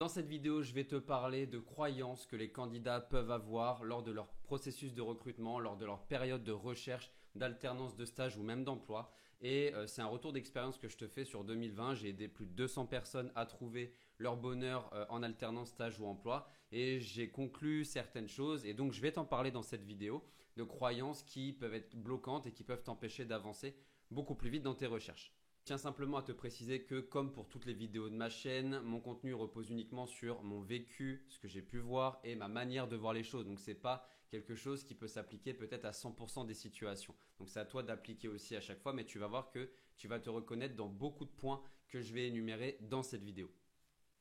Dans cette vidéo, je vais te parler de croyances que les candidats peuvent avoir lors de leur processus de recrutement, lors de leur période de recherche, d'alternance, de stage ou même d'emploi. Et c'est un retour d'expérience que je te fais sur 2020. J'ai aidé plus de 200 personnes à trouver leur bonheur en alternance, stage ou emploi. Et j'ai conclu certaines choses. Et donc, je vais t'en parler dans cette vidéo de croyances qui peuvent être bloquantes et qui peuvent t'empêcher d'avancer beaucoup plus vite dans tes recherches. Je tiens simplement à te préciser que, comme pour toutes les vidéos de ma chaîne, mon contenu repose uniquement sur mon vécu, ce que j'ai pu voir et ma manière de voir les choses. Donc, ce n'est pas quelque chose qui peut s'appliquer peut-être à 100% des situations. Donc, c'est à toi d'appliquer aussi à chaque fois, mais tu vas voir que tu vas te reconnaître dans beaucoup de points que je vais énumérer dans cette vidéo.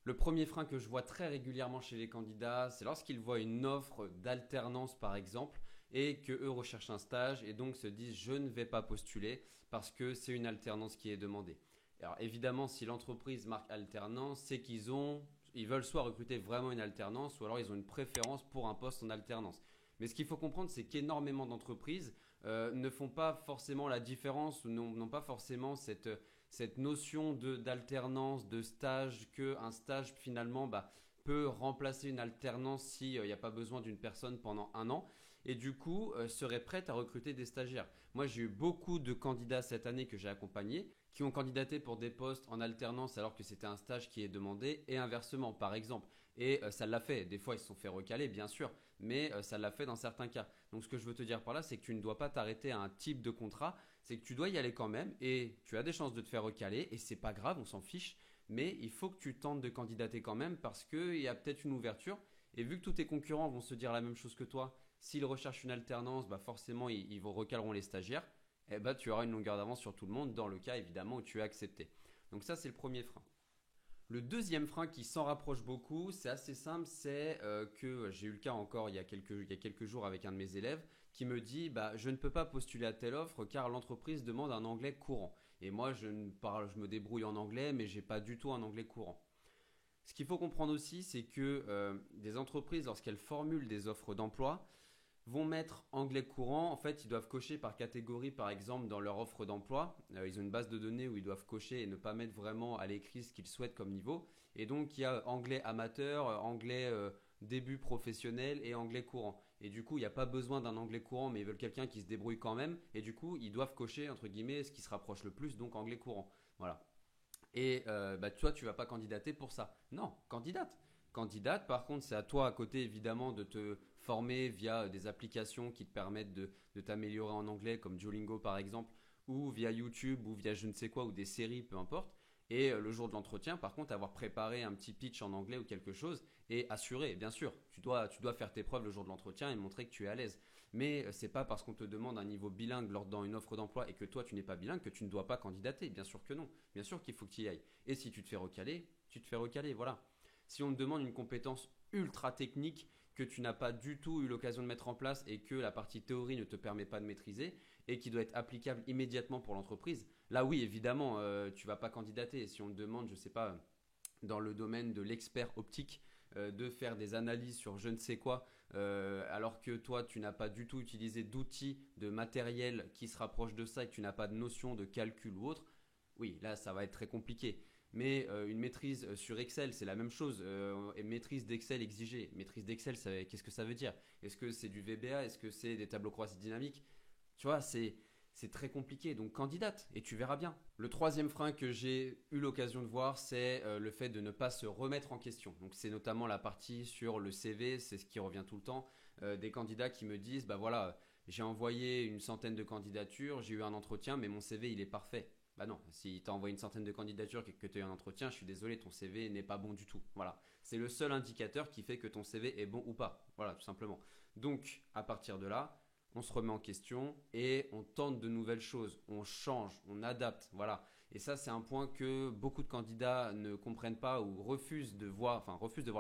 Le premier frein que je vois très régulièrement chez les candidats, c'est lorsqu'ils voient une offre d'alternance par exemple et qu'eux recherchent un stage et donc se disent je ne vais pas postuler parce que c'est une alternance qui est demandée. Alors évidemment, si l'entreprise marque alternance, c'est ils veulent soit recruter vraiment une alternance ou alors ils ont une préférence pour un poste en alternance. Mais ce qu'il faut comprendre, c'est qu'énormément d'entreprises ne font pas forcément la différence ou n'ont pas forcément cette notion d'alternance, de stage, qu'un stage finalement peut remplacer une alternance s'il n'y a pas besoin d'une personne pendant un an et du coup serait prête à recruter des stagiaires. Moi j'ai eu beaucoup de candidats cette année que j'ai accompagnés qui ont candidaté pour des postes en alternance alors que c'était un stage qui est demandé et inversement par exemple. Et ça l'a fait. Des fois ils se sont fait recaler bien sûr, mais ça l'a fait dans certains cas. Donc ce que je veux te dire par là, c'est que tu ne dois pas t'arrêter à un type de contrat, c'est que tu dois y aller quand même et tu as des chances de te faire recaler et c'est pas grave, on s'en fiche, mais il faut que tu tentes de candidater quand même parce qu'il y a peut-être une ouverture et vu que tous tes concurrents vont se dire la même chose que toi, s'ils recherchent une alternance, forcément ils vont recaleront les stagiaires, et tu auras une longueur d'avance sur tout le monde dans le cas évidemment où tu es accepté. Donc ça c'est le premier frein. Le deuxième frein qui s'en rapproche beaucoup, c'est assez simple, c'est que j'ai eu le cas encore il y a quelques jours avec un de mes élèves qui me dit je ne peux pas postuler à telle offre car l'entreprise demande un anglais courant. Et moi je me débrouille en anglais mais j'ai pas du tout un anglais courant. Ce qu'il faut comprendre aussi, c'est que des entreprises, lorsqu'elles formulent des offres d'emploi, vont mettre anglais courant. En fait, ils doivent cocher par catégorie, par exemple, dans leur offre d'emploi. Ils ont une base de données où ils doivent cocher et ne pas mettre vraiment à l'écrit ce qu'ils souhaitent comme niveau. Et donc, il y a anglais amateur, anglais début professionnel et anglais courant. Et du coup, il n'y a pas besoin d'un anglais courant, mais ils veulent quelqu'un qui se débrouille quand même. Et du coup, ils doivent cocher, entre guillemets, ce qui se rapproche le plus, donc anglais courant. Voilà. Et toi, tu vas pas candidater pour ça. Non, candidate. Candidate, par contre, c'est à toi à côté évidemment de te former via des applications qui te permettent de t'améliorer en anglais, comme Duolingo par exemple, ou via YouTube, ou via je ne sais quoi, ou des séries, peu importe. Et le jour de l'entretien, par contre, avoir préparé un petit pitch en anglais ou quelque chose et assurer, bien sûr, tu dois faire tes preuves le jour de l'entretien et montrer que tu es à l'aise. Mais c'est pas parce qu'on te demande un niveau bilingue lors d'une offre d'emploi et que toi tu n'es pas bilingue que tu ne dois pas candidater. Bien sûr que non. Bien sûr qu'il faut que tu y ailles. Et si tu te fais recaler, tu te fais recaler, voilà. Si on te demande une compétence ultra technique que tu n'as pas du tout eu l'occasion de mettre en place et que la partie théorie ne te permet pas de maîtriser et qui doit être applicable immédiatement pour l'entreprise, là oui, évidemment, tu ne vas pas candidater. Si on te demande, je ne sais pas, dans le domaine de l'expert optique, de faire des analyses sur je ne sais quoi, alors que toi, tu n'as pas du tout utilisé d'outils, de matériel qui se rapproche de ça et que tu n'as pas de notion de calcul ou autre, oui, là, ça va être très compliqué. Mais une maîtrise sur Excel, c'est la même chose. Et maîtrise d'Excel exigée. Maîtrise d'Excel, qu'est-ce que ça veut dire? Est-ce que c'est du VBA? Est-ce que c'est des tableaux croisés dynamiques? Tu vois, c'est très compliqué. Donc candidate et tu verras bien. Le troisième frein que j'ai eu l'occasion de voir, c'est le fait de ne pas se remettre en question. Donc c'est notamment la partie sur le CV, c'est ce qui revient tout le temps. Des candidats qui me disent, voilà, j'ai envoyé une centaine de candidatures, j'ai eu un entretien, mais mon CV il est parfait. Bah non, si tu as envoyé une centaine de candidatures et que tu as eu un entretien, je suis désolé, ton CV n'est pas bon du tout. Voilà. C'est le seul indicateur qui fait que ton CV est bon ou pas. Voilà, tout simplement. Donc, à partir de là, on se remet en question et on tente de nouvelles choses. On change, on adapte. Voilà. Et ça, c'est un point que beaucoup de candidats ne comprennent pas ou refusent de voir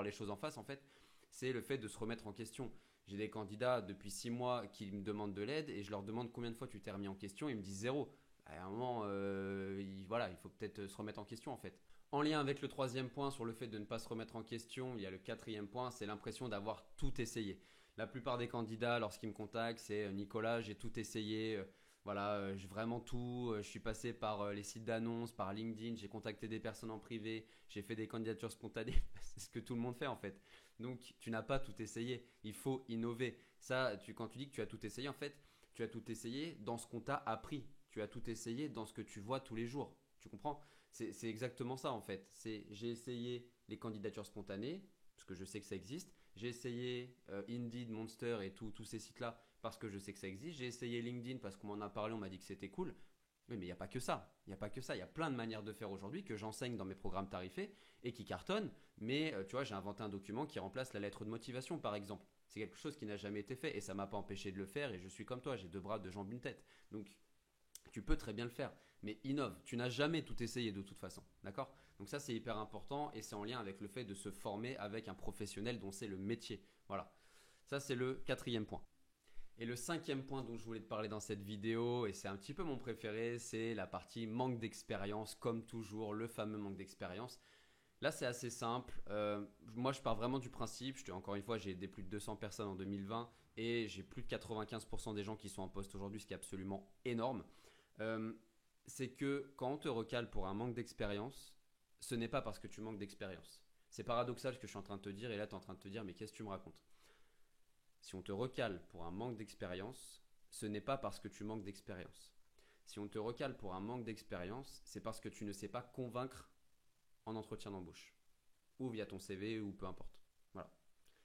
les choses en face, en fait. C'est le fait de se remettre en question. J'ai des candidats depuis 6 mois qui me demandent de l'aide et je leur demande combien de fois tu t'es remis en question. Ils me disent zéro. À un moment, il faut peut-être se remettre en question en fait. En lien avec le troisième point sur le fait de ne pas se remettre en question, il y a le quatrième point, c'est l'impression d'avoir tout essayé. La plupart des candidats, lorsqu'ils me contactent, c'est Nicolas, j'ai tout essayé, voilà, vraiment tout. Je suis passé par les sites d'annonces, par LinkedIn, j'ai contacté des personnes en privé, j'ai fait des candidatures spontanées. C'est ce que tout le monde fait en fait. Donc, tu n'as pas tout essayé. Il faut innover. Ça, quand tu dis que tu as tout essayé, en fait, tu as tout essayé dans ce qu'on t'a appris. Tu as tout essayé dans ce que tu vois tous les jours. Tu comprends? C'est exactement ça en fait. J'ai essayé les candidatures spontanées parce que je sais que ça existe. J'ai essayé Indeed, Monster et tous ces sites-là parce que je sais que ça existe. J'ai essayé LinkedIn parce qu'on m'en a parlé, on m'a dit que c'était cool. Oui, mais il n'y a pas que ça. Il n'y a pas que ça. Il y a plein de manières de faire aujourd'hui que j'enseigne dans mes programmes tarifés et qui cartonnent. Mais tu vois, j'ai inventé un document qui remplace la lettre de motivation, par exemple. C'est quelque chose qui n'a jamais été fait et ça ne m'a pas empêché de le faire. Et je suis comme toi, j'ai deux bras, deux jambes, une tête. Donc, tu peux très bien le faire. Mais innove. Tu n'as jamais tout essayé de toute façon. D'accord? Donc ça, c'est hyper important et c'est en lien avec le fait de se former avec un professionnel dont c'est le métier. Voilà. Ça, c'est le quatrième point. Et le cinquième point dont je voulais te parler dans cette vidéo, et c'est un petit peu mon préféré, c'est la partie manque d'expérience, comme toujours, le fameux manque d'expérience. Là, c'est assez simple. Moi, je pars vraiment du principe, encore une fois, j'ai aidé plus de 200 personnes en 2020 et j'ai plus de 95% des gens qui sont en poste aujourd'hui, ce qui est absolument énorme. C'est que quand on te recale pour un manque d'expérience, ce n'est pas parce que tu manques d'expérience. C'est paradoxal ce que je suis en train de te dire et là, tu es en train de te dire, mais qu'est-ce que tu me racontes? Si on te recale pour un manque d'expérience, ce n'est pas parce que tu manques d'expérience. Si on te recale pour un manque d'expérience, c'est parce que tu ne sais pas convaincre en entretien d'embauche. Ou via ton CV ou peu importe. Voilà.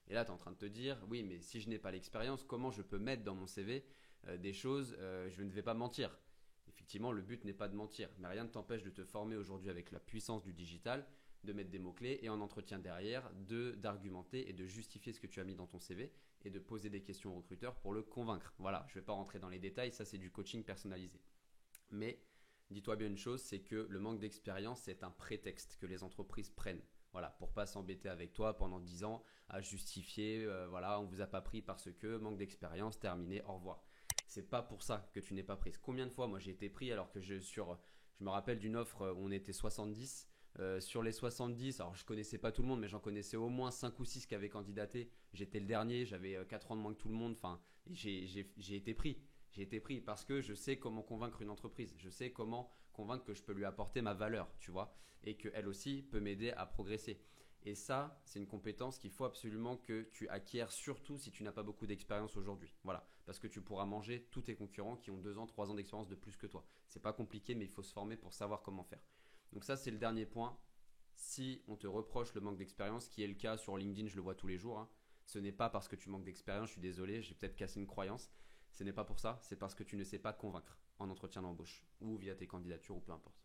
Et là, tu es en train de te dire, oui, mais si je n'ai pas l'expérience, comment je peux mettre dans mon CV des choses, je ne vais pas mentir. Effectivement, le but n'est pas de mentir, mais rien ne t'empêche de te former aujourd'hui avec la puissance du digital, de mettre des mots-clés et en entretien derrière, d'argumenter et de justifier ce que tu as mis dans ton CV et de poser des questions au recruteur pour le convaincre. Voilà, je ne vais pas rentrer dans les détails, ça c'est du coaching personnalisé. Mais dis-toi bien une chose, c'est que le manque d'expérience, c'est un prétexte que les entreprises prennent. Voilà, pour pas s'embêter avec toi pendant 10 ans à justifier, voilà, on vous a pas pris parce que manque d'expérience, terminé, au revoir. C'est pas pour ça que tu n'es pas prise. Combien de fois moi j'ai été pris alors que je me rappelle d'une offre où on était 70. Sur les 70, alors je connaissais pas tout le monde, mais j'en connaissais au moins 5 ou 6 qui avaient candidaté. J'étais le dernier, j'avais 4 ans de moins que tout le monde. Enfin, j'ai été pris. J'ai été pris parce que je sais comment convaincre une entreprise. Je sais comment convaincre que je peux lui apporter ma valeur, tu vois, et qu'elle aussi peut m'aider à progresser. Et ça, c'est une compétence qu'il faut absolument que tu acquières, surtout si tu n'as pas beaucoup d'expérience aujourd'hui. Voilà, parce que tu pourras manger tous tes concurrents qui ont 2 ans, 3 ans d'expérience de plus que toi. C'est pas compliqué, mais il faut se former pour savoir comment faire. Donc ça, c'est le dernier point. Si on te reproche le manque d'expérience, qui est le cas sur LinkedIn, je le vois tous les jours, hein, ce n'est pas parce que tu manques d'expérience, je suis désolé, j'ai peut-être cassé une croyance. Ce n'est pas pour ça, c'est parce que tu ne sais pas convaincre en entretien d'embauche ou via tes candidatures ou peu importe.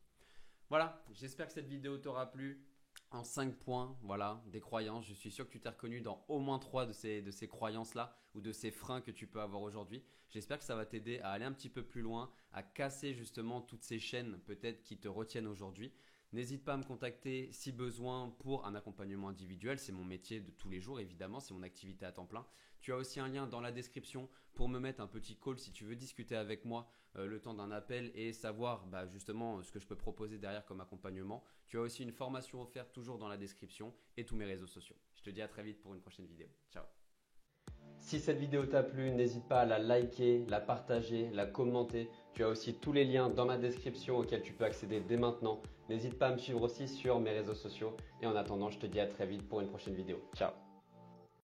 Voilà, j'espère que cette vidéo t'aura plu. En 5 points, voilà, des croyances. Je suis sûr que tu t'es reconnu dans au moins 3 de ces croyances-là ou de ces freins que tu peux avoir aujourd'hui. J'espère que ça va t'aider à aller un petit peu plus loin, à casser justement toutes ces chaînes peut-être qui te retiennent aujourd'hui. N'hésite pas à me contacter si besoin pour un accompagnement individuel. C'est mon métier de tous les jours, évidemment, c'est mon activité à temps plein. Tu as aussi un lien dans la description pour me mettre un petit call si tu veux discuter avec moi le temps d'un appel et savoir justement ce que je peux proposer derrière comme accompagnement. Tu as aussi une formation offerte toujours dans la description et tous mes réseaux sociaux. Je te dis à très vite pour une prochaine vidéo. Ciao. Si cette vidéo t'a plu, n'hésite pas à la liker, la partager, la commenter. Tu as aussi tous les liens dans ma description auxquels tu peux accéder dès maintenant. N'hésite pas à me suivre aussi sur mes réseaux sociaux. Et en attendant, je te dis à très vite pour une prochaine vidéo. Ciao.